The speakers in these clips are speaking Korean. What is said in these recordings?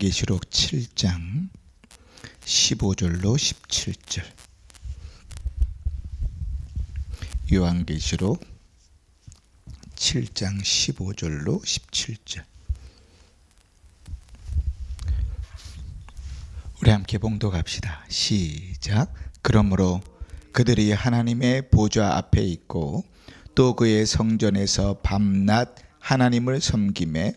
요한계시록 7장 15절로 17절. 요한계시록 7장 15절로 17절. 우리 함께 봉독합시다. 시작. 그러므로 그들이 하나님의 보좌 앞에 있고 또 그의 성전에서 밤낮 하나님을 섬기매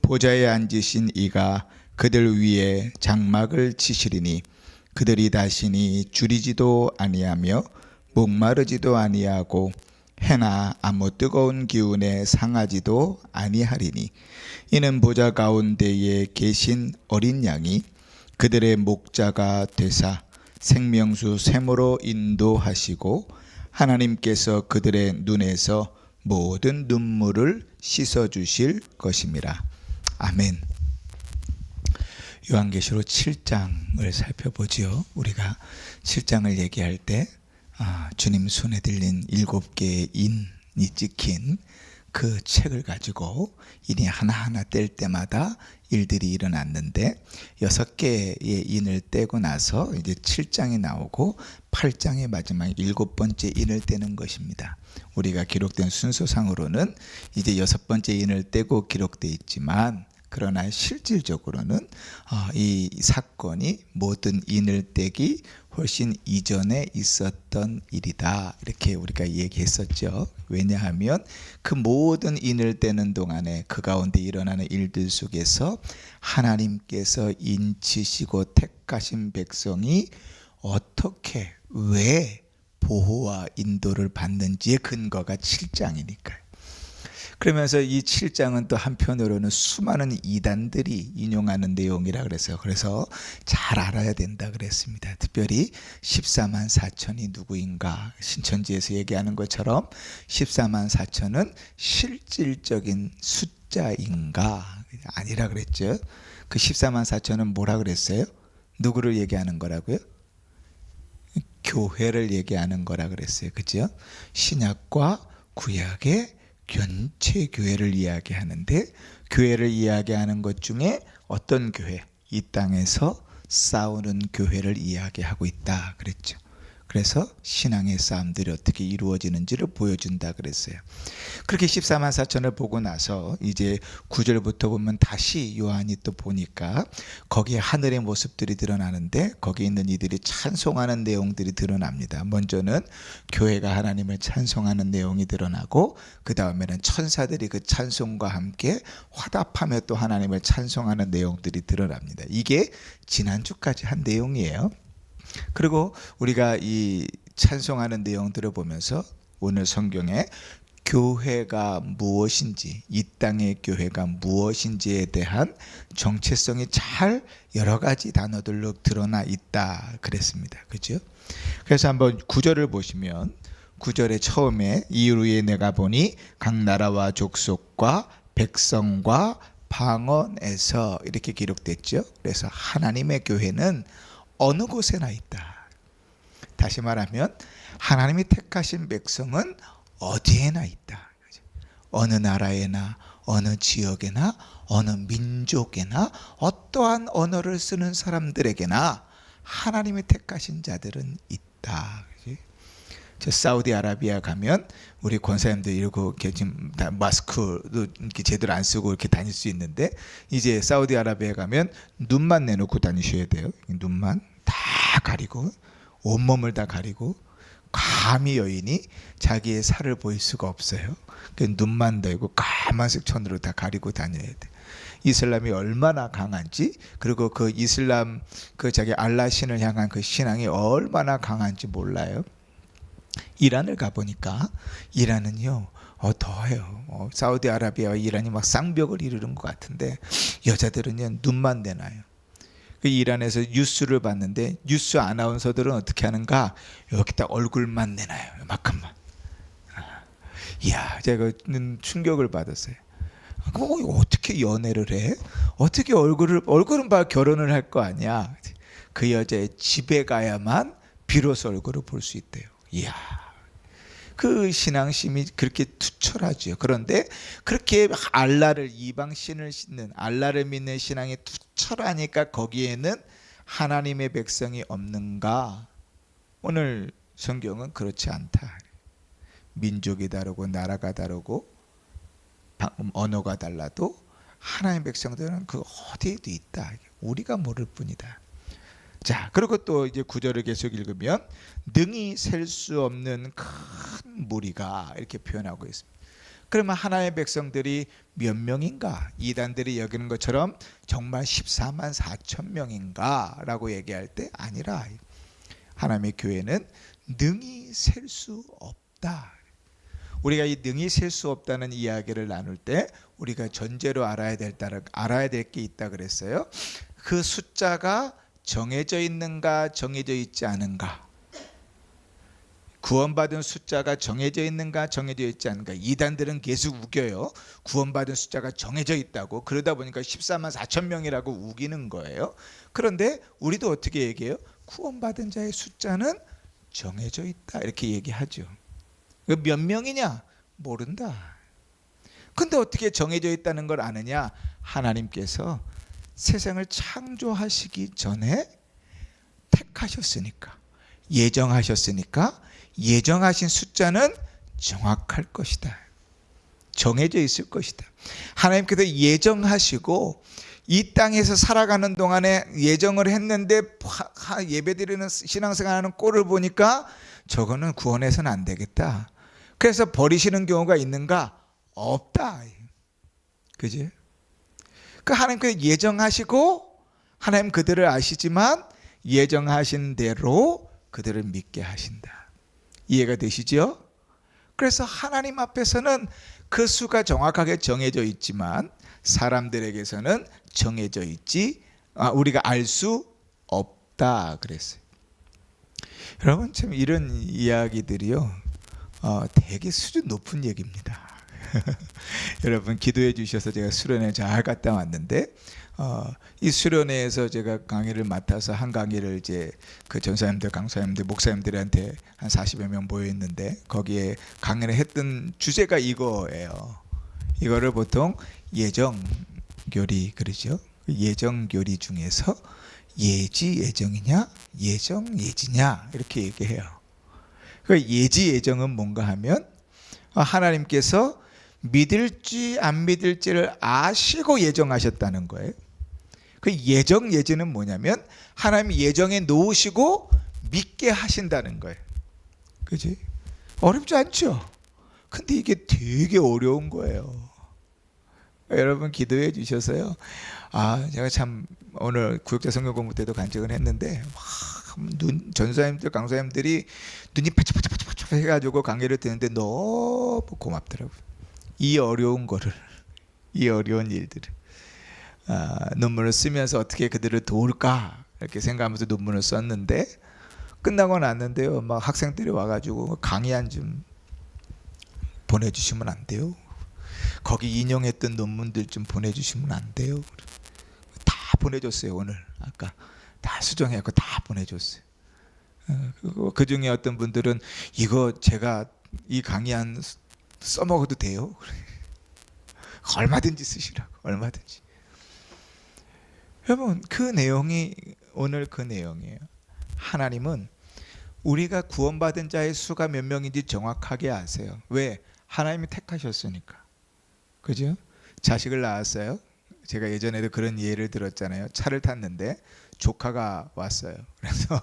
보좌에 앉으신 이가 그들 위에 장막을 치시리니 그들이 다시니 줄이지도 아니하며 목마르지도 아니하고 해나 아무 뜨거운 기운에 상하지도 아니하리니 이는 보좌 가운데에 계신 어린 양이 그들의 목자가 되사 생명수 샘으로 인도하시고 하나님께서 그들의 눈에서 모든 눈물을 씻어주실 것임이라. 아멘. 요한계시록 7장을 살펴보지요. 우리가 7장을 얘기할 때 주님 손에 들린 7개의 인이 찍힌 그 책을 가지고 인이 하나하나 뗄 때마다 일들이 일어났는데 6개의 인을 떼고 나서 이제 7장이 나오고 8장의 마지막 7번째 인을 떼는 것입니다. 우리가 기록된 순서상으로는 이제 6번째 인을 떼고 기록되어 있지만 그러나 실질적으로는 이 사건이 모든 인을 떼기 훨씬 이전에 있었던 일이다, 이렇게 우리가 얘기했었죠. 왜냐하면 그 모든 인을 떼는 동안에 그 가운데 일어나는 일들 속에서 하나님께서 인치시고 택하신 백성이 어떻게 왜 보호와 인도를 받는지의 근거가 7장이니까요. 그러면서 이 7장은 또 한편으로는 수많은 이단들이 인용하는 내용이라 그래서 잘 알아야 된다 그랬습니다. 특별히 14만 4천이 누구인가, 신천지에서 얘기하는 것처럼 14만 4천은 실질적인 숫자인가 아니라 그랬죠. 그 14만 4천은 뭐라 그랬어요? 누구를 얘기하는 거라고요? 교회를 얘기하는 거라 그랬어요. 그죠? 신약과 구약의 전체 교회를 이야기하는데, 교회를 이야기하는 것 중에 어떤 교회? 이 땅에서 싸우는 교회를 이야기하고 있다 그랬죠. 그래서 신앙의 싸움들이 어떻게 이루어지는지를 보여준다 그랬어요. 그렇게 14만 4천을 보고 나서 이제 9절부터 보면 다시 요한이 또 보니까 거기에 하늘의 모습들이 드러나는데 거기에 있는 이들이 찬송하는 내용들이 드러납니다. 먼저는 교회가 하나님을 찬송하는 내용이 드러나고 그 다음에는 천사들이 그 찬송과 함께 화답하며 또 하나님을 찬송하는 내용들이 드러납니다. 이게 지난주까지 한 내용이에요. 그리고 우리가 이 찬송하는 내용들을 보면서 오늘 성경에 교회가 무엇인지, 이 땅의 교회가 무엇인지에 대한 정체성이 잘 여러 가지 단어들로 드러나 있다 그랬습니다. 그죠? 그래서 한번 9절을 보시면 9절의 처음에 이후에 내가 보니 각 나라와 족속과 백성과 방언에서 이렇게 기록됐죠. 그래서 하나님의 교회는 어느 곳에나 있다. 다시 말하면 하나님이 택하신 백성은 어디에나 있다. 어느 나라에나 어느 지역에나 어느 민족에나 어떠한 언어를 쓰는 사람들에게나 하나님이 택하신 자들은 있다. 저 사우디아라비아 가면 우리 권사님들 이렇게 지금 다 마스크도 이렇게 제대로 안 쓰고 이렇게 다닐 수 있는데, 이제 사우디아라비아 가면 눈만 내놓고 다니셔야 돼요. 눈만 다 가리고 온몸을 다 가리고 감히 여인이 자기의 살을 보일 수가 없어요. 눈만 대고 까만색 천으로 다 가리고 다녀야 돼. 이슬람이 얼마나 강한지, 그리고 그 이슬람 그 자기 알라 신을 향한 그 신앙이 얼마나 강한지 몰라요. 이란을 가보니까 이란은요 더해요. 사우디아라비아와 이란이 막 쌍벽을 이루는 것 같은데 여자들은요 눈만 내놔요. 그 이란에서 뉴스를 봤는데 뉴스 아나운서들은 어떻게 하는가, 여기다 얼굴만 내놔요. 이만큼만. 이야, 제가 충격을 받았어요. 어떻게 연애를 해? 어떻게 얼굴은 봐 결혼을 할 거 아니야. 그 여자의 집에 가야만 비로소 얼굴을 볼 수 있대요. 이야, 그 신앙심이 그렇게 투철하죠. 그런데 그렇게 알라를, 이방신을 씻는, 알라를 믿는 신앙이 투철하니까 거기에는 하나님의 백성이 없는가? 오늘 성경은 그렇지 않다. 민족이 다르고 나라가 다르고 언어가 달라도 하나님의 백성들은 그 어디에도 있다. 우리가 모를 뿐이다. 자, 그리고 또 이제 구절을 계속 읽으면 능히 셀 수 없는 큰 무리가 이렇게 표현하고 있습니다. 그러면 하나님의 백성들이 몇 명인가? 이단들이 여기는 것처럼 정말 14만 4천 명인가? 라고 얘기할 때 아니라 하나님의 교회는 능히 셀 수 없다. 우리가 이 능히 셀 수 없다는 이야기를 나눌 때 우리가 전제로 알아야 될 게 있다 그랬어요. 그 숫자가 정해져 있는가, 정해져 있지 않은가? 구원받은 숫자가 정해져 있는가, 정해져 있지 않은가? 이단들은 계속 우겨요. 구원받은 숫자가 정해져 있다고. 그러다 보니까 14만 4천 명이라고 우기는 거예요. 그런데 우리도 어떻게 얘기해요? 구원받은 자의 숫자는 정해져 있다, 이렇게 얘기하죠. 몇 명이냐? 모른다. 근데 어떻게 정해져 있다는 걸 아느냐? 하나님께서 세상을 창조하시기 전에 택하셨으니까, 예정하셨으니까 예정하신 숫자는 정확할 것이다. 정해져 있을 것이다. 하나님께서 예정하시고 이 땅에서 살아가는 동안에 예정을 했는데 예배드리는 신앙생활하는 꼴을 보니까 저거는 구원해서는 안 되겠다. 그래서 버리시는 경우가 있는가? 없다. 그지? 그 하나님께서 예정하시고 하나님 그들을 아시지만 예정하신 대로 그들을 믿게 하신다. 이해가 되시죠? 그래서 하나님 앞에서는 그 수가 정확하게 정해져 있지만 사람들에게서는 정해져 있지 우리가 알 수 없다 그랬어요. 여러분 참 이런 이야기들이요 되게 수준 높은 얘기입니다. 여러분 기도해 주셔서 제가 수련회 잘 갔다 왔는데 이 수련회에서 제가 강의를 맡아서 한 강의를 이제 그 전사님들, 강사님들, 목사님들한테 한 40여 명 모여 있는데 거기에 강의를 했던 주제가 이거예요. 이거를 보통 예정교리 그러죠. 예정교리 중에서 예지 예정이냐, 예정 예지냐 이렇게 얘기해요. 그 예지 예정은 뭔가 하면 하나님께서 믿을지 안 믿을지를 아시고 예정하셨다는 거예요. 그 예정 예지는 뭐냐면 하나님이 예정에 놓으시고 믿게 하신다는 거예요. 그지? 어렵지 않죠? 근데 이게 되게 어려운 거예요. 여러분 기도해 주셔서요. 제가 참 오늘 구역자 성경 공부 때도 간증을 했는데 전사님들, 강사님들이 눈이 파짝파짝파짝 해가지고 강의를 듣는데 너무 고맙더라고요. 이 어려운 거를, 이 어려운 일들을 논문을 쓰면서 어떻게 그들을 도울까 이렇게 생각하면서 논문을 썼는데 끝나고 났는데요. 막 학생들이 와가지고 강의 한 좀 보내주시면 안 돼요? 거기 인용했던 논문들 좀 보내주시면 안 돼요? 다 보내줬어요. 오늘 아까 다 수정해갖고 다 보내줬어요. 그 중에 어떤 분들은 이거 제가 이 강의 한 써먹어도 돼요? 얼마든지 쓰시라고. 얼마든지. 여러분 그 내용이 오늘 그 내용이에요. 하나님은 우리가 구원받은 자의 수가 몇 명인지 정확하게 아세요. 왜? 하나님이 택하셨으니까. 그죠? 자식을 낳았어요. 제가 예전에도 그런 예를 들었잖아요. 차를 탔는데 조카가 왔어요. 그래서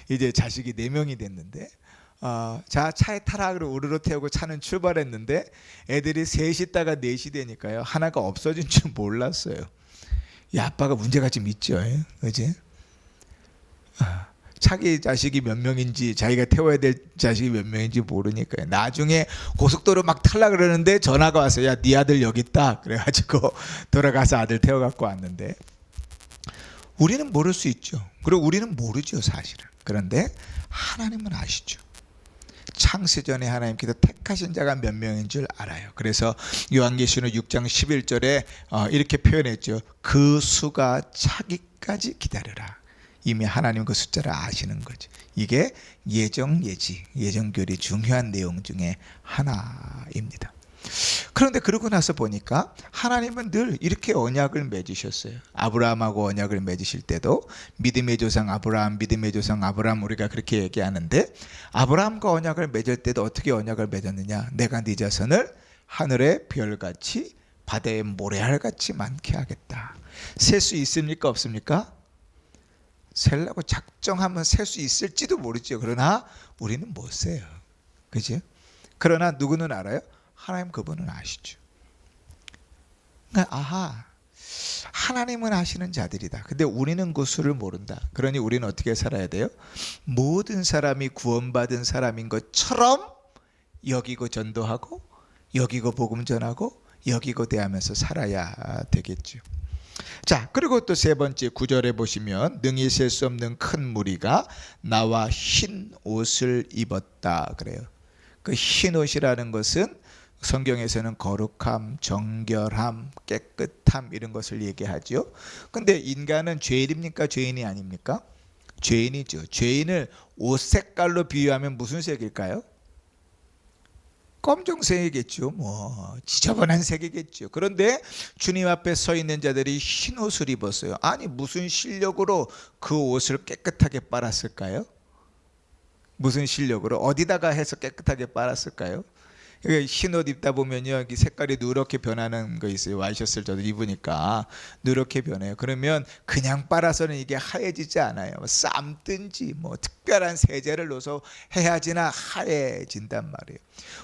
이제 자식이 4명이 됐는데 자 차에 타라 그러고 우르르 태우고 차는 출발했는데 애들이 셋이 있다가 넷이 되니까요. 하나가 없어진 줄 몰랐어요. 이 아빠가 문제가 좀 있죠. 그지? 자기 자식이 몇 명인지 자기가 태워야 될 자식이 몇 명인지 모르니까요. 나중에 고속도로 막 타려고 그러는데 전화가 왔어요. 야, 네 아들 여기 있다. 그래가지고 돌아가서 아들 태워갖고 왔는데 우리는 모를 수 있죠. 그리고 우리는 모르죠 사실은. 그런데 하나님은 아시죠. 창세전에 하나님께서 택하신 자가 몇 명인 줄 알아요. 그래서 요한계시록 6장 11절에 이렇게 표현했죠. 그 수가 차기까지 기다려라. 이미 하나님 그 숫자를 아시는 거죠. 이게 예정교리 중요한 내용 중에 하나입니다. 그런데 그러고 나서 보니까 하나님은 늘 이렇게 언약을 맺으셨어요. 아브라함하고 언약을 맺으실 때도 믿음의 조상 아브라함, 믿음의 조상 아브라함, 우리가 그렇게 얘기하는데, 아브라함과 언약을 맺을 때도 어떻게 언약을 맺었느냐? 내가 네 자손을 하늘의 별같이 바다의 모래알같이 많게 하겠다. 셀 수 있습니까, 없습니까? 셀라고 작정하면 셀 수 있을지도 모르죠. 그러나 우리는 못 세요. 그죠? 그러나 누구는 알아요? 하나님 그분은 아시죠. 그러니까 하나님은 아시는 자들이다. 근데 우리는 그 수를 모른다. 그러니 우리는 어떻게 살아야 돼요? 모든 사람이 구원받은 사람인 것처럼 여기고 전도하고, 여기고 복음 전하고, 여기고 대하면서 살아야 되겠죠. 자, 그리고 또 세 번째 9절에 보시면 능히 셀 수 없는 큰 무리가 나와 흰 옷을 입었다 그래요. 그 흰 옷이라는 것은 성경에서는 거룩함, 정결함, 깨끗함 이런 것을 얘기하죠. 근데 인간은 죄인입니까? 죄인이 아닙니까? 죄인이죠. 죄인을 옷 색깔로 비유하면 무슨 색일까요? 검정색이겠죠. 뭐 지저분한 색이겠죠. 그런데 주님 앞에 서 있는 자들이 흰 옷을 입었어요. 아니 무슨 실력으로 그 옷을 깨끗하게 빨았을까요? 무슨 실력으로 어디다가 해서 깨끗하게 빨았을까요? 흰 옷 입다 보면요, 색깔이 누렇게 변하는 거 있어요. 와이셔츠를 저도 입으니까 누렇게 변해요. 그러면 그냥 빨아서는 이게 하얘지지 않아요. 삶든지 뭐 특별한 세제를 넣어서 해야지나 하얘진단 말이에요.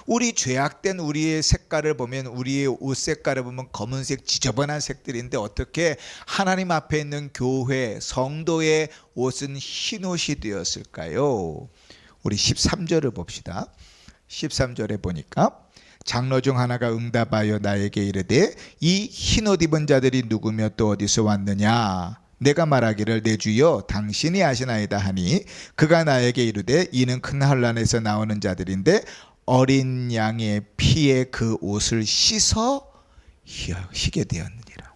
우리 죄악된 우리의 색깔을 보면, 우리의 옷 색깔을 보면 검은색 지저분한 색들인데 어떻게 하나님 앞에 있는 교회 성도의 옷은 흰 옷이 되었을까요? 우리 13절을 봅시다. 13절에 보니까 장로 중 하나가 응답하여 나에게 이르되 이 흰옷 입은 자들이 누구며 또 어디서 왔느냐? 내가 말하기를 내 주여 당신이 아시나이다 하니 그가 나에게 이르되 이는 큰 환난에서 나오는 자들인데 어린 양의 피에 그 옷을 씻어 희게 되었느니라.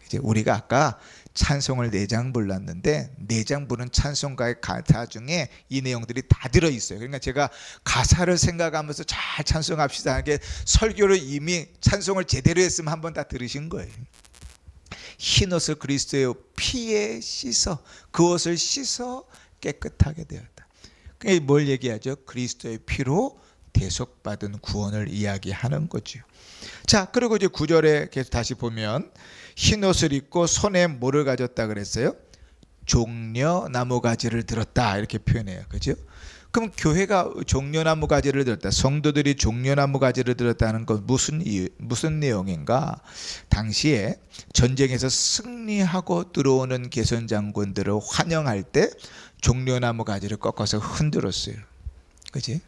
이제 우리가 아까 찬송을 4장 불렀는데 4장 부른 찬송가의 가사 중에 이 내용들이 다 들어있어요. 그러니까 제가 가사를 생각하면서 잘 찬송합시다 하게 설교를 이미 찬송을 제대로 했으면 한번 다 들으신 거예요. 흰옷을 그리스도의 피에 씻어, 그 옷을 씻어 깨끗하게 되었다. 그게 뭘 얘기하죠? 그리스도의 피로 대속받은 구원을 이야기하는 거죠. 자, 그리고 이제 9절에 계속 다시 보면 흰 옷을 입고 손에 뭐를 가졌다 그랬어요? 종려나무 가지를 들었다 이렇게 표현해요. 그죠? 그럼 교회가 종려나무 가지를 들었다, 성도들이 종려나무 가지를 들었다는 건 무슨 내용인가? 당시에 전쟁에서 승리하고 들어오는 개선 장군들을 환영할 때 종려나무 가지를 꺾어서 흔들었어요. 그지?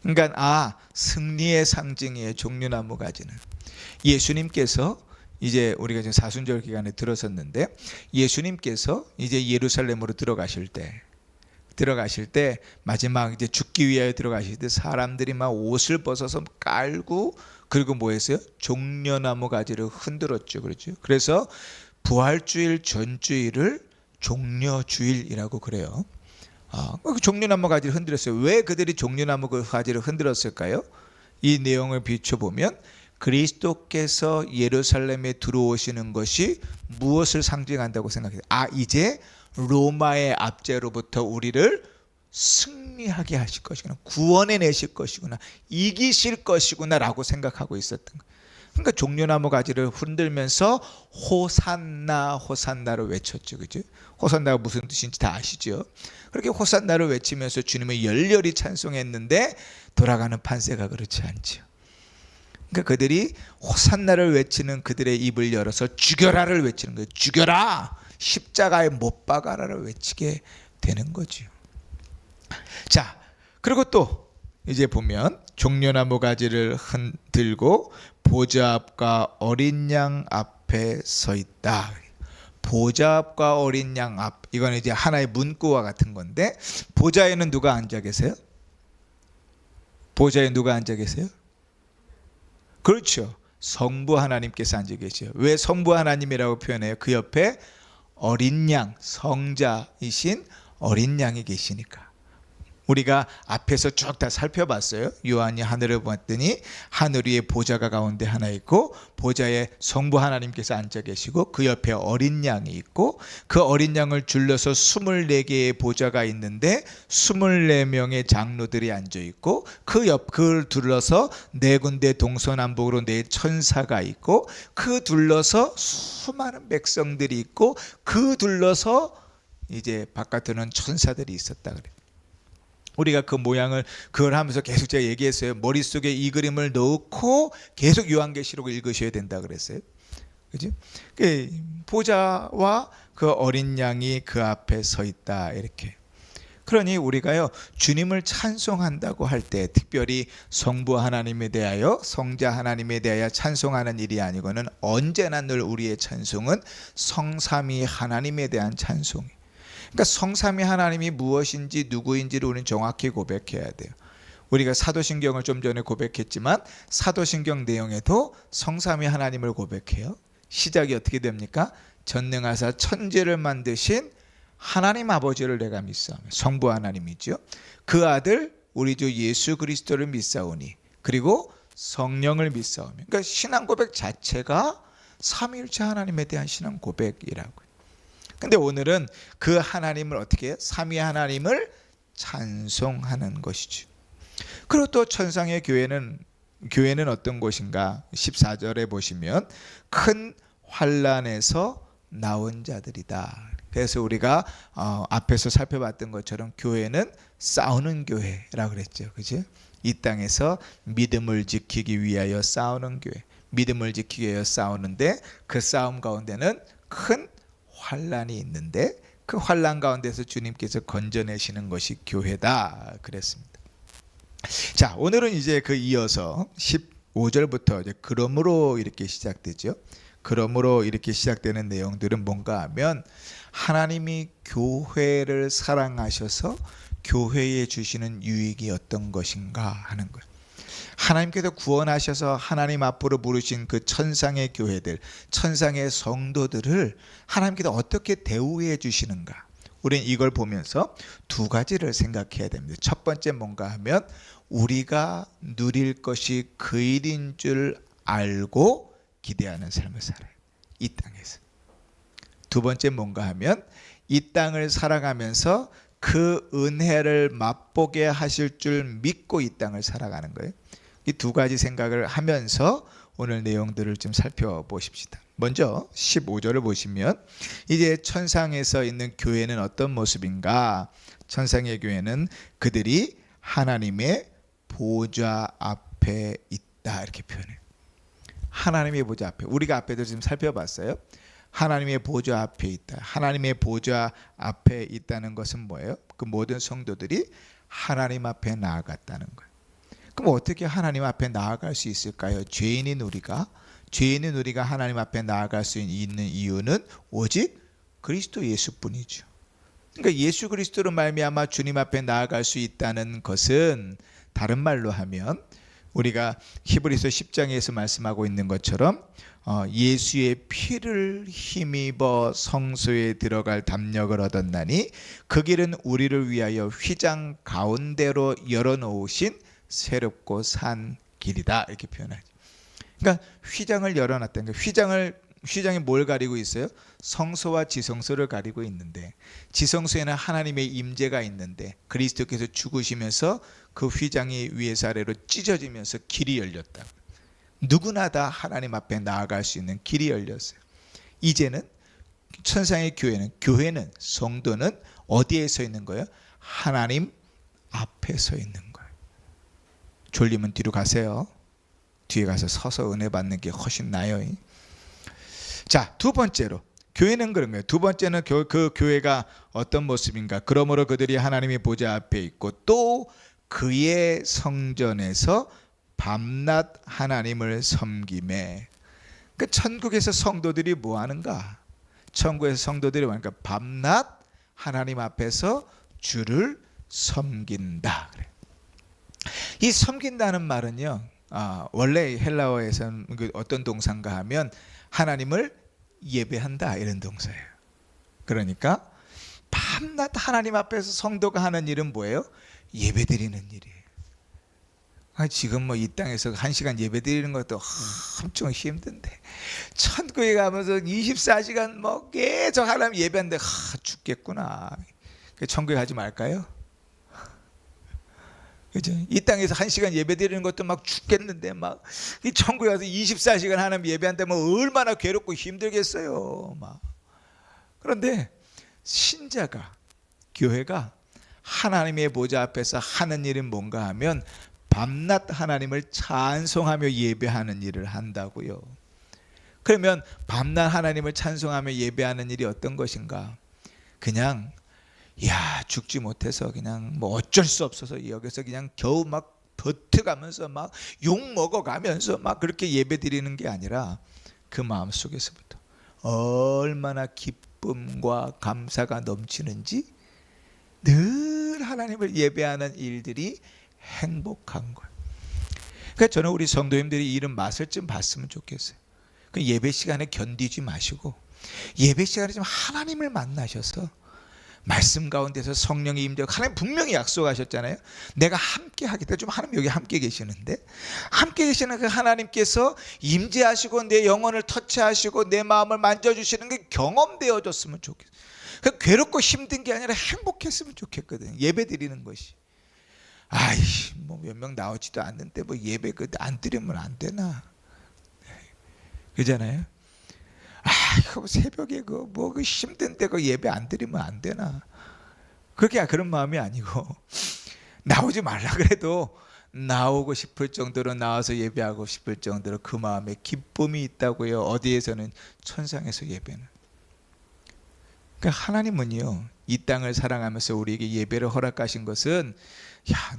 그러니까 승리의 상징이에요. 종려나무 가지는. 예수님께서 이제 우리가 지금 사순절 기간에 들어섰는데, 예수님께서 이제 예루살렘으로 들어가실 때 마지막 이제 죽기 위하여 들어가실 때 사람들이 막 옷을 벗어서 깔고, 그리고 뭐 했어요? 종려나무 가지를 흔들었죠. 그렇죠? 그래서 부활주일 전주일을 종려주일이라고 그래요. 종려나무 가지를 흔들었어요. 왜 그들이 종려나무 가지를 흔들었을까요? 이 내용을 비춰보면 그리스도께서 예루살렘에 들어오시는 것이 무엇을 상징한다고 생각해요? 이제 로마의 압제로부터 우리를 승리하게 하실 것이구나, 구원해 내실 것이구나, 이기실 것이구나 라고 생각하고 있었던 거예요. 그러니까 종려나무 가지를 흔들면서 호산나 호산나를 외쳤죠. 그죠? 호산나가 무슨 뜻인지 다 아시죠? 그렇게 호산나를 외치면서 주님을 열렬히 찬송했는데 돌아가는 판세가 그렇지 않죠. 그러니까 그들이 호산나를 외치는 그들의 입을 열어서 죽여라를 외치는 거예요. 죽여라, 십자가에 못 박아라를 외치게 되는 거죠. 자, 그리고 또 이제 보면 종려나무 가지를 흔들고 보좌 앞과 어린 양 앞에 서 있다. 보좌 앞과 어린 양 앞, 이건 이제 하나의 문구와 같은 건데, 보좌에는 누가 앉아 계세요? 보좌에 누가 앉아 계세요? 그렇죠. 성부 하나님께서 앉아 계세요. 왜 성부 하나님이라고 표현해요? 그 옆에 어린 양, 성자이신 어린 양이 계시니까. 우리가 앞에서 쭉 다 살펴봤어요. 요한이 하늘을 봤더니 하늘 위에 보좌가 가운데 하나 있고 보좌에 성부 하나님께서 앉아 계시고 그 옆에 어린 양이 있고 그 어린 양을 둘러서 24개의 보좌가 있는데 24명의 장로들이 앉아 있고 그를 둘러서 4군데 동서남북으로 4천사가 있고 그 둘러서 수많은 백성들이 있고 그 둘러서 이제 바깥에는 천사들이 있었다 그래요. 우리가 그 모양을 그걸 하면서 계속 제가 얘기했어요. 머릿속에 이 그림을 넣고 계속 요한계시록을 읽으셔야 된다 그랬어요. 그죠? 그 보좌와 그 어린 양이 그 앞에 서 있다 이렇게. 그러니 우리가요 주님을 찬송한다고 할 때 특별히 성부 하나님에 대하여 성자 하나님에 대하여 찬송하는 일이 아니고는 언제나 늘 우리의 찬송은 성삼위 하나님에 대한 찬송이에요. 그러니까 성삼위 하나님이 무엇인지 누구인지를 우리는 정확히 고백해야 돼요. 우리가 사도신경을 좀 전에 고백했지만 사도신경 내용에도 성삼위 하나님을 고백해요. 시작이 어떻게 됩니까? 전능하사 천지를 만드신 하나님 아버지를 내가 믿사오며 성부 하나님이죠. 그 아들 우리 주 예수 그리스도를 믿사오니 그리고 성령을 믿사오며. 그러니까 신앙 고백 자체가 삼위일체 하나님에 대한 신앙 고백이라고요. 근데 오늘은 그 하나님을 어떻게 해요? 삼위 하나님을 찬송하는 것이죠. 그리고 또 천상의 교회는 어떤 곳인가? 14절에 보시면 큰 환난에서 나온 자들이다. 그래서 우리가 앞에서 살펴봤던 것처럼 교회는 싸우는 교회라고 그랬죠. 그죠? 이 땅에서 믿음을 지키기 위하여 싸우는 교회. 믿음을 지키기 위하여 싸우는데 그 싸움 가운데는 큰 환난이 있는데 그 환난 가운데서 주님께서 건져내시는 것이 교회다 그랬습니다. 자, 오늘은 이제 그 이어서 15절부터 이제 그러므로 이렇게 시작되죠. 그러므로 이렇게 시작되는 내용들은 뭔가 하면 하나님이 교회를 사랑하셔서 교회에 주시는 유익이 어떤 것인가 하는 거예요. 하나님께서 구원하셔서 하나님 앞으로 부르신 그 천상의 교회들, 천상의 성도들을 하나님께서 어떻게 대우해 주시는가. 우리는 이걸 보면서 두 가지를 생각해야 됩니다. 첫 번째 뭔가 하면 우리가 누릴 것이 그 일인 줄 알고 기대하는 삶을 살아요. 이 땅에서. 두 번째 뭔가 하면 이 땅을 살아가면서 그 은혜를 맛보게 하실 줄 믿고 이 땅을 살아가는 거예요. 이 두 가지 생각을 하면서 오늘 내용들을 좀 살펴보십시다. 먼저 15절을 보시면 이제 천상에서 있는 교회는 어떤 모습인가? 천상의 교회는 그들이 하나님의 보좌 앞에 있다 이렇게 표현해요. 하나님의 보좌 앞에. 우리가 앞에도 지금 살펴봤어요. 하나님의 보좌 앞에 있다. 하나님의 보좌 앞에 있다는 것은 뭐예요? 그 모든 성도들이 하나님 앞에 나아갔다는 거예요. 그럼 어떻게 하나님 앞에 나아갈 수 있을까요? 죄인인 우리가 하나님 앞에 나아갈 수 있는 이유는 오직 그리스도 예수뿐이죠. 그러니까 예수 그리스도로 말미암아 주님 앞에 나아갈 수 있다는 것은 다른 말로 하면 우리가 히브리서 10장에서 말씀하고 있는 것처럼 예수의 피를 힘입어 성소에 들어갈 담력을 얻었나니 그 길은 우리를 위하여 휘장 가운데로 열어놓으신 새롭고 산 길이다 이렇게 표현하죠. 그러니까 휘장을 열어놨다는 거예요. 휘장이 뭘 가리고 있어요? 성소와 지성소를 가리고 있는데 지성소에는 하나님의 임재가 있는데 그리스도께서 죽으시면서 그 휘장이 위에서 아래로 찢어지면서 길이 열렸다. 누구나 다 하나님 앞에 나아갈 수 있는 길이 열렸어요. 이제는 천상의 교회는 성도는 어디에 서 있는 거예요? 하나님 앞에 서 있는 거예요. 졸리면 뒤로 가세요. 뒤에 가서 서서 은혜 받는 게 훨씬 나아요. 자, 두 번째로 교회는 그런 거예요. 두 번째는 그 교회가 어떤 모습인가? 그러므로 그들이 하나님의 보좌 앞에 있고 또 그의 성전에서 밤낮 하나님을 섬기매. 그 천국에서 성도들이 뭐 하는가? 천국에서 성도들이 뭐하는가? 밤낮 하나님 앞에서 주를 섬긴다. 그래. 이 섬긴다는 말은요, 원래 헬라어에서는 어떤 동사인가 하면 하나님을 예배한다 이런 동사예요. 그러니까 밤낮 하나님 앞에서 성도가 하는 일은 뭐예요? 예배드리는 일이에요. 지금 뭐 이 땅에서 1시간 예배드리는 것도 엄청 힘든데 천국에 가면서 24시간 뭐 계속 하나님 예배하는데 죽겠구나. 천국에 가지 말까요? 그죠? 이 땅에서 1시간 예배드리는 것도 막 죽겠는데 막 이 천국에 가서 24시간 하나님 예배한다면 얼마나 괴롭고 힘들겠어요. 막. 그런데 신자가, 교회가 하나님의 보좌 앞에서 하는 일은 뭔가 하면 밤낮 하나님을 찬송하며 예배하는 일을 한다고요. 그러면 밤낮 하나님을 찬송하며 예배하는 일이 어떤 것인가? 그냥 죽지 못해서 그냥 뭐 어쩔 수 없어서 여기서 그냥 겨우 막 버텨가면서 막 욕 먹어가면서 막 그렇게 예배 드리는 게 아니라 그 마음 속에서부터 얼마나 기쁨과 감사가 넘치는지 늘 하나님을 예배하는 일들이 행복한 거예요. 그러니까 저는 우리 성도님들이 이런 맛을 좀 봤으면 좋겠어요. 그 예배 시간에 견디지 마시고 예배 시간에 좀 하나님을 만나셔서 말씀 가운데서 성령이 임재하고, 하나님 분명히 약속하셨잖아요. 내가 함께 하겠다. 좀 하나님 여기 함께 계시는데 함께 계시는 그 하나님께서 임재하시고 내 영혼을 터치하시고 내 마음을 만져주시는 게 경험되어졌으면 좋겠어요. 그 괴롭고 힘든 게 아니라 행복했으면 좋겠거든요. 예배 드리는 것이. 뭐 몇 명 나오지도 않는데 뭐 예배 안 드리면 안 되나? 그잖아요. 새벽에 그 힘든데 그 예배 안 드리면 안 되나? 그게 그런 마음이 아니고 나오지 말라 그래도 나오고 싶을 정도로 나와서 예배하고 싶을 정도로 그 마음에 기쁨이 있다고요. 어디에서는 천상에서 예배는. 그러니까 하나님은요 이 땅을 사랑하면서 우리에게 예배를 허락하신 것은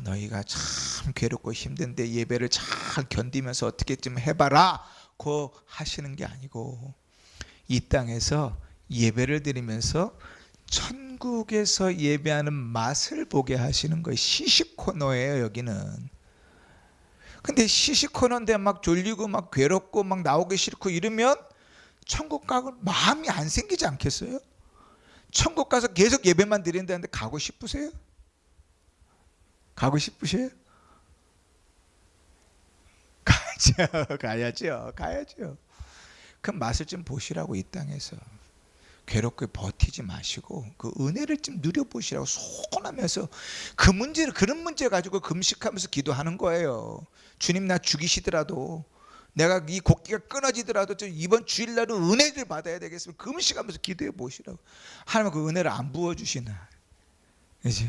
너희가 참 괴롭고 힘든데 예배를 잘 견디면서 어떻게 좀 해봐라 고 하시는 게 아니고 이 땅에서 예배를 드리면서 천국에서 예배하는 맛을 보게 하시는 거예요. 시식 코너예요 여기는. 근데 시식 코너인데 막 졸리고 막 괴롭고 막 나오기 싫고 이러면 천국 가고 마음이 안 생기지 않겠어요? 천국 가서 계속 예배만 드린다는데 가고 싶으세요? 가고 싶으세요? 가야죠. 그 맛을 좀 보시라고. 이 땅에서 괴롭게 버티지 마시고 그 은혜를 좀 누려보시라고. 소원하면서 그런 문제 가지고 금식하면서 기도하는 거예요. 주님 나 죽이시더라도 내가 이 곡기가 끊어지더라도 좀 이번 주일날은 은혜를 받아야 되겠으면 금식하면서 기도해 보시라고. 하나님은 그 은혜를 안 부어주시나. 그죠?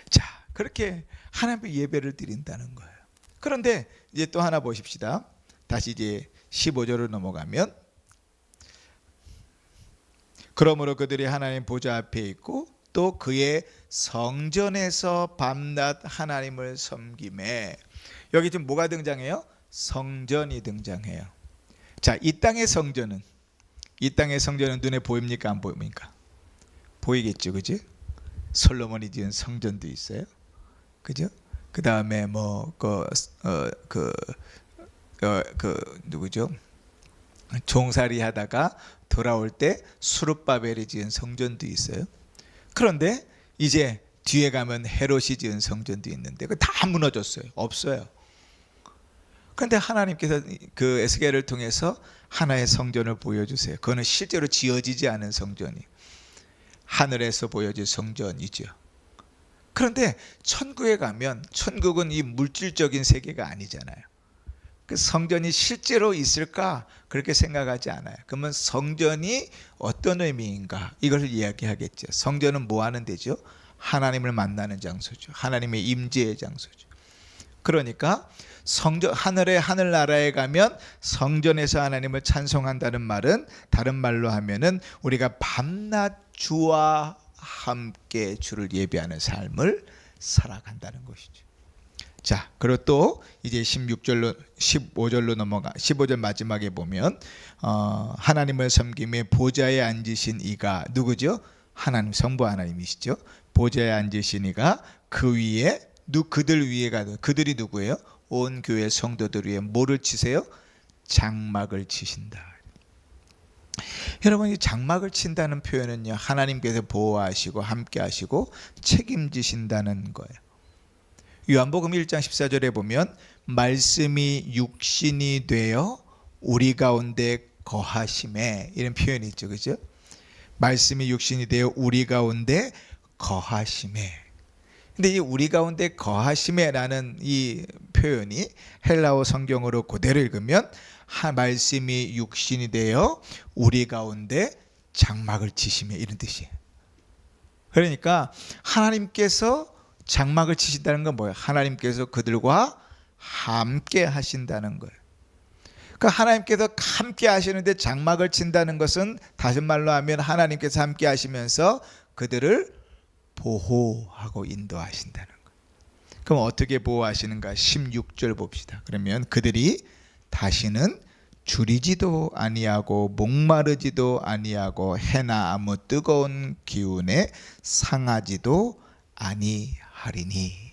자, 그렇게 하나님의 예배를 드린다는 거예요. 그런데 이제 또 하나 보십시다. 다시 이제 15절로 넘어가면, 그러므로 그들이 하나님 보좌 앞에 있고 또 그의 성전에서 밤낮 하나님을 섬기매. 여기 지금 뭐가 등장해요? 성전이 등장해요. 자, 이 땅의 성전은 눈에 보입니까 안 보입니까? 보이겠죠, 그죠? 솔로몬이 지은 성전도 있어요, 그죠? 그 다음에 누구죠? 종살이 하다가 돌아올 때 수룹바벨이 지은 성전도 있어요. 그런데 이제 뒤에 가면 헤롯이 지은 성전도 있는데 그 다 무너졌어요. 없어요. 그런데 하나님께서 그 에스겔을 통해서 하나의 성전을 보여주세요. 그거는 실제로 지어지지 않은 성전이 하늘에서 보여질 성전이죠. 그런데 천국에 가면, 천국은 이 물질적인 세계가 아니잖아요. 그 성전이 실제로 있을까? 그렇게 생각하지 않아요. 그러면 성전이 어떤 의미인가? 이걸 이야기하겠죠. 성전은 뭐 하는 데죠? 하나님을 만나는 장소죠. 하나님의 임재의 장소죠. 그러니까 성전, 하늘나라에 가면 성전에서 하나님을 찬송한다는 말은 다른 말로 하면은 우리가 밤낮 주와 함께 주를 예배하는 삶을 살아간다는 것이죠. 자, 그리고 또 이제 15절로 넘어가 15절 마지막에 보면 하나님을 섬김에 보좌에 앉으신 이가 누구죠? 하나님, 성부 하나님이시죠. 보좌에 앉으신 이가 그 위에 그들 위에가, 그들이 누구예요? 온 교회 성도들 위에 뭐를 치세요? 장막을 치신다. 여러분, 이 장막을 친다는 표현은요, 하나님께서 보호하시고 함께하시고 책임지신다는 거예요. 요한복음 1장 14절에 보면 말씀이 육신이 되어 우리 가운데 거하심에, 이런 표현이 있죠, 그죠? 말씀이 육신이 되어 우리 가운데 거하심에. 근데 이 우리 가운데 거하심에라는 이 표현이 헬라어 성경으로 그대로 읽으면 말씀이 육신이 되어 우리 가운데 장막을 치시며, 이런 뜻이에요. 그러니까 하나님께서 장막을 치신다는 건 뭐예요? 하나님께서 그들과 함께 하신다는 거예요. 그러니까 하나님께서 함께 하시는데 장막을 친다는 것은 다시 말로 하면 하나님께서 함께 하시면서 그들을 보호하고 인도하신다는 거예요. 그럼 어떻게 보호하시는가? 16절 봅시다. 그러면 그들이 다시는 줄이지도 아니하고 목마르지도 아니하고 해나 아무 뜨거운 기운에 상하지도 아니하리니.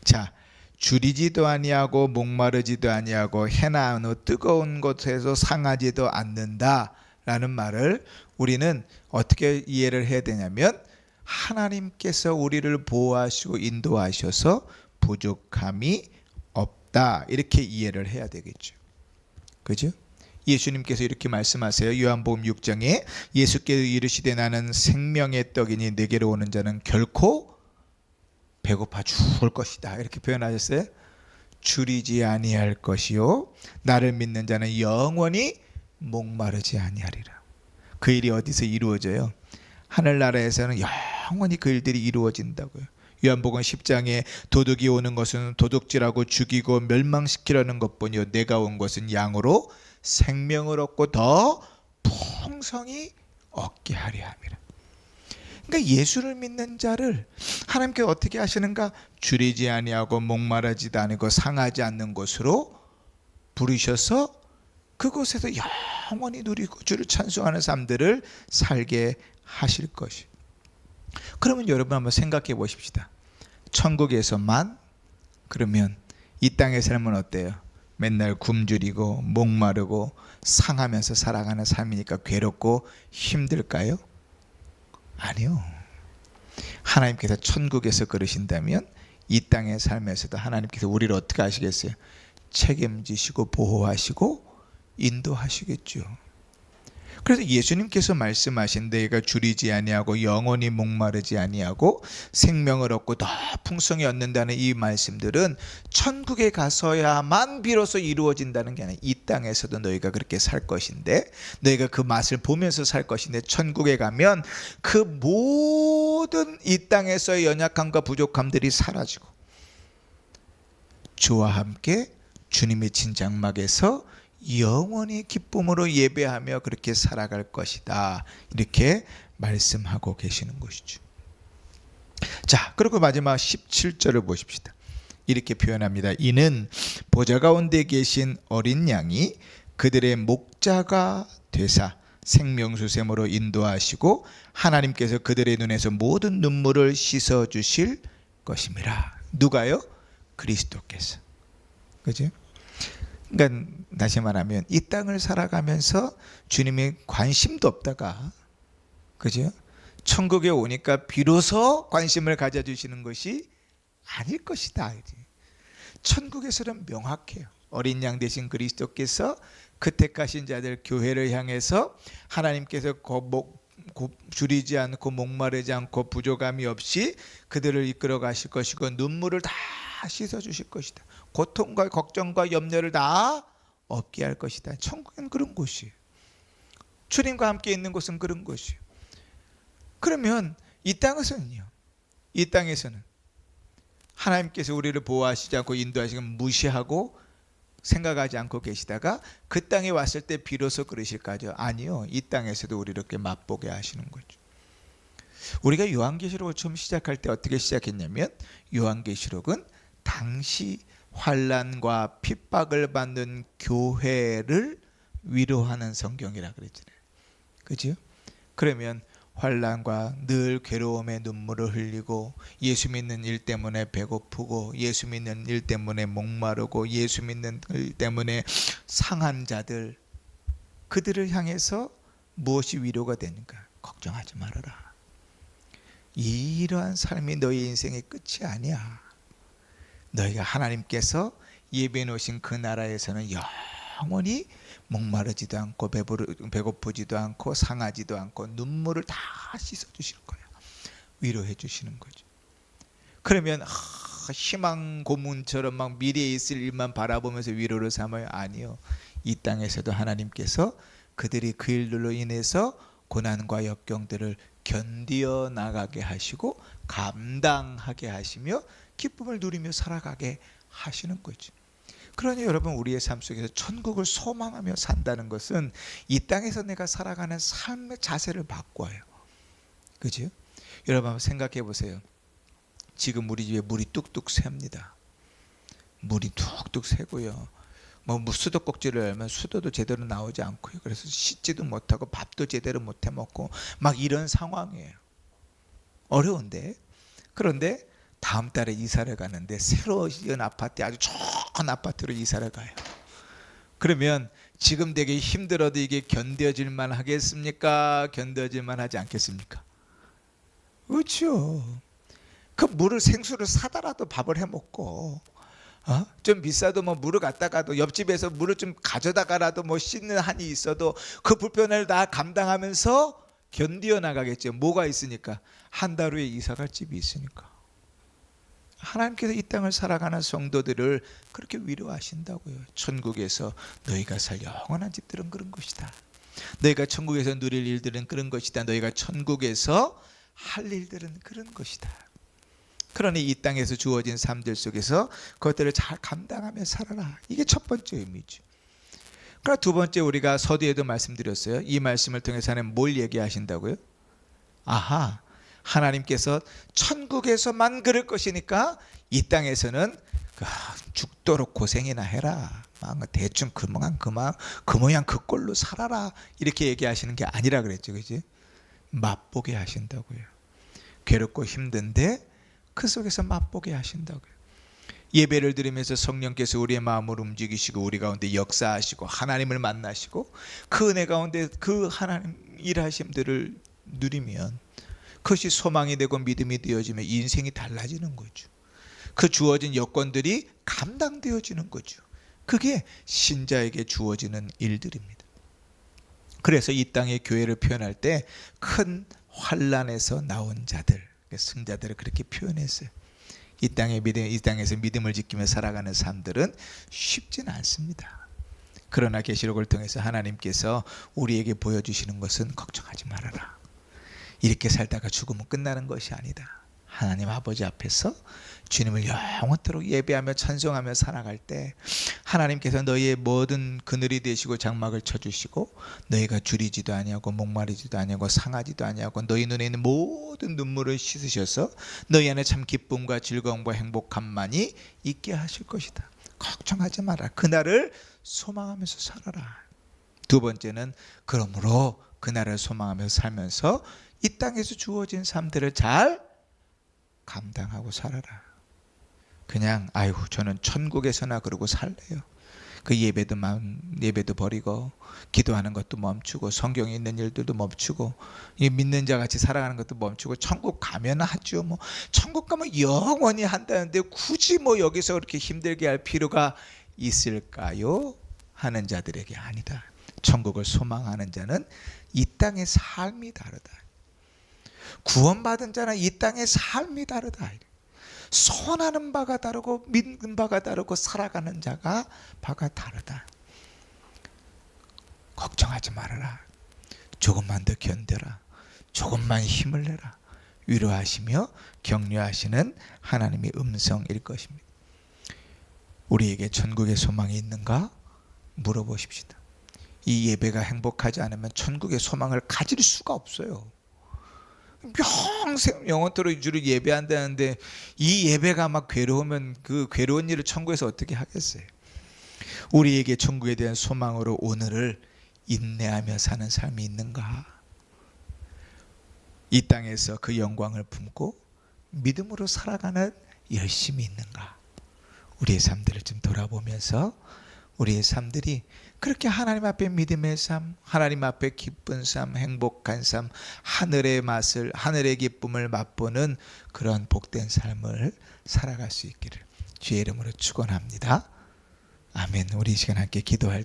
자, 줄이지도 아니하고 목마르지도 아니하고 해나 어느 뜨거운 곳에서 상하지도 않는다라는 말을 우리는 어떻게 이해를 해야 되냐면, 하나님께서 우리를 보호하시고 인도하셔서 부족함이 없다, 이렇게 이해를 해야 되겠죠. 그죠? 예수님께서 이렇게 말씀하세요. 요한복음 6장에 예수께서 이르시되 나는 생명의 떡이니 내게로 오는 자는 결코 배고파 죽을 것이다, 이렇게 표현하셨어요. 줄이지 아니할 것이요 나를 믿는 자는 영원히 목마르지 아니하리라. 그 일이 어디서 이루어져요? 하늘나라에서는 영원히 그 일들이 이루어진다고요. 요한복음 10장에 도둑이 오는 것은 도둑질하고 죽이고 멸망시키려는 것뿐이요 내가 온 것은 양으로 생명을 얻고 더 풍성히 얻게 하려 함이라. 그러니까 예수를 믿는 자를 하나님께서 어떻게 하시는가? 줄이지 아니하고 목마르지도 않고 상하지 않는 곳으로 부르셔서 그곳에서 영원히 누리고 주를 찬송하는 삶들을 살게 하실 것이. 그러면 여러분 한번 생각해 보십시다. 천국에서만 그러면 이 땅의 삶은 어때요? 맨날 굶주리고 목마르고 상하면서 살아가는 삶이니까 괴롭고 힘들까요? 아니요. 하나님께서 천국에서 그러신다면 이 땅의 삶에서도 하나님께서 우리를 어떻게 하시겠어요? 책임지시고 보호하시고 인도하시겠죠. 그래서 예수님께서 말씀하신 내가 줄이지 아니하고 영원히 목마르지 아니하고 생명을 얻고 더 풍성히 얻는다는 이 말씀들은 천국에 가서야만 비로소 이루어진다는 게 아니라 이 땅에서도 너희가 그렇게 살 것인데, 너희가 그 맛을 보면서 살 것인데, 천국에 가면 그 모든 이 땅에서의 연약함과 부족함들이 사라지고 주와 함께 주님의 진장막에서 영원히 기쁨으로 예배하며 그렇게 살아갈 것이다, 이렇게 말씀하고 계시는 것이죠. 자, 그리고 마지막 17절을 보십시다. 이렇게 표현합니다. 이는 보좌 가운데 계신 어린 양이 그들의 목자가 되사 생명수샘으로 인도하시고 하나님께서 그들의 눈에서 모든 눈물을 씻어 주실 것임이라. 누가요? 그리스도께서. 그죠? 그러니까 다시 말하면 이 땅을 살아가면서 주님의 관심도 없다가, 그죠? 천국에 오니까 비로소 관심을 가져주시는 것이 아닐 것이다. 천국에서는 명확해요. 어린 양 되신 그리스도께서 그 택하신 자들 교회를 향해서 하나님께서 줄이지 않고 목마르지 않고 부족함이 없이 그들을 이끌어 가실 것이고 눈물을 다 씻어 주실 것이다. 고통과 걱정과 염려를 다 없게 할 것이다. 천국은 그런 곳이에요. 주님과 함께 있는 곳은 그런 곳이에요. 그러면 이 땅에서는요, 이 땅에서는 하나님께서 우리를 보호하시지 않고 인도하시고 무시하고 생각하지 않고 계시다가 그 땅에 왔을 때 비로소 그러실까요? 아니요. 이 땅에서도 우리를 이렇게 맛보게 하시는 거죠. 우리가 요한계시록을 처음 시작할 때 어떻게 시작했냐면, 요한계시록은 당시 환난과 핍박을 받는 교회를 위로하는 성경이라 그랬잖아요. 그죠? 그러면 환난과 늘 괴로움에 눈물을 흘리고 예수 믿는 일 때문에 배고프고 예수 믿는 일 때문에 목마르고 예수 믿는 일 때문에 상한 자들, 그들을 향해서 무엇이 위로가 되니까? 걱정하지 말아라. 이러한 삶이 너희 인생의 끝이 아니야. 너희가 하나님께서 예비해 놓으신 그 나라에서는 영원히 목마르지도 않고 배고프지도 않고 상하지도 않고 눈물을 다 씻어주실 거야. 위로해 주시는 거죠. 그러면 희망 고문처럼 막 미래에 있을 일만 바라보면서 위로를 삼아요? 아니요. 이 땅에서도 하나님께서 그들이 그 일들로 인해서 고난과 역경들을 견디어 나가게 하시고 감당하게 하시며 기쁨을 누리며 살아가게 하시는 거죠. 그러니 여러분, 우리의 삶 속에서 천국을 소망하며 산다는 것은 이 땅에서 내가 살아가는 삶의 자세를 바꿔요. 그죠? 여러분 한번 생각해 보세요. 지금 우리 집에 물이 뚝뚝 새입니다. 물이 뚝뚝 새고요. 뭐 수도꼭지를 열면 수도도 제대로 나오지 않고요. 그래서 씻지도 못하고 밥도 제대로 못해 먹고 막 이런 상황이에요. 어려운데. 그런데 다음 달에 이사를 가는데 새로 지은 아파트, 아주 좋은 아파트로 이사를 가요. 그러면 지금 되게 힘들어도 이게 견뎌질 만 하겠습니까? 견뎌질 만 하지 않겠습니까? 그렇죠. 그 물을, 생수를 사다라도 밥을 해 먹고, 좀 비싸도 뭐 물을 갖다가도 옆집에서 물을 좀 가져다가라도 뭐 씻는 한이 있어도 그 불편을 다 감당하면서 견디어 나가겠죠. 뭐가 있으니까? 한 달 후에 이사 갈 집이 있으니까. 하나님께서 이 땅을 살아가는 성도들을 그렇게 위로하신다고요. 천국에서 너희가 살 영원한 집들은 그런 것이다. 너희가 천국에서 누릴 일들은 그런 것이다. 너희가 천국에서 할 일들은 그런 것이다. 그러니 이 땅에서 주어진 삶들 속에서 그것들을 잘 감당하며 살아라. 이게 첫 번째 의미죠. 그러나 두 번째, 우리가 서두에도 말씀드렸어요. 이 말씀을 통해서 하나님 뭘 얘기하신다고요? 하나님께서 천국에서만 그럴 것이니까 이 땅에서는 죽도록 고생이나 해라. 대충 그 모양 그 꼴로 살아라. 이렇게 얘기하시는 게 아니라 그랬죠. 그지? 맛보게 하신다고요. 괴롭고 힘든데 그 속에서 맛보게 하신다고요. 예배를 드리면서 성령께서 우리의 마음을 움직이시고 우리 가운데 역사하시고 하나님을 만나시고 그 은혜 가운데 그 하나님 일하심들을 누리면 그것이 소망이 되고 믿음이 되어지면 인생이 달라지는 거죠. 그 주어진 여건들이 감당되어지는 거죠. 그게 신자에게 주어지는 일들입니다. 그래서 이 땅의 교회를 표현할 때 큰 환난에서 나온 자들, 승자들을 그렇게 표현했어요. 이 땅에서 믿음을 지키며 살아가는 삶들은 쉽지는 않습니다. 그러나 계시록을 통해서 하나님께서 우리에게 보여주시는 것은 걱정하지 말아라. 이렇게 살다가 죽으면 끝나는 것이 아니다. 하나님 아버지 앞에서 주님을 영원토록 예배하며 찬송하며 살아갈 때 하나님께서 너희의 모든 그늘이 되시고 장막을 쳐주시고 너희가 줄이지도 아니하고 목마르지도 아니하고 상하지도 아니하고 너희 눈에 있는 모든 눈물을 씻으셔서 너희 안에 참 기쁨과 즐거움과 행복함만이 있게 하실 것이다. 걱정하지 마라. 그날을 소망하면서 살아라. 두 번째는 그러므로 그날을 소망하며 살면서 이 땅에서 주어진 삶들을 잘 감당하고 살아라. 그냥 저는 천국에서나 그러고 살래요. 그 예배도 버리고 기도하는 것도 멈추고 성경에 있는 일들도 멈추고 믿는 자 같이 살아가는 것도 멈추고 천국 가면 하죠. 뭐 천국 가면 영원히 한다는데 굳이 뭐 여기서 그렇게 힘들게 할 필요가 있을까요? 하는 자들에게 아니다. 천국을 소망하는 자는 이 땅의 삶이 다르다. 구원받은 자는 이 땅의 삶이 다르다. 소원하는 바가 다르고 믿는 바가 다르고 살아가는 자가 바가 다르다. 걱정하지 말아라. 조금만 더 견뎌라. 조금만 힘을 내라. 위로하시며 격려하시는 하나님의 음성일 것입니다. 우리에게 천국의 소망이 있는가? 물어보십시다. 이 예배가 행복하지 않으면 천국의 소망을 가질 수가 없어요. 평생 영원토록 주를 예배한다는데 이 예배가 막 괴로우면 그 괴로운 일을 천국에서 어떻게 하겠어요? 우리에게 천국에 대한 소망으로 오늘을 인내하며 사는 삶이 있는가? 이 땅에서 그 영광을 품고 믿음으로 살아가는 열심이 있는가? 우리의 삶들을 좀 돌아보면서 우리의 삶들이 그렇게 하나님 앞에 믿음의 삶, 하나님 앞에 기쁜 삶, 행복한 삶, 하늘의 맛을, 하늘의 기쁨을 맛보는 그런 복된 삶을 살아갈 수 있기를 주의 이름으로 축원합니다. 아멘. 우리 이 시간 함께 기도할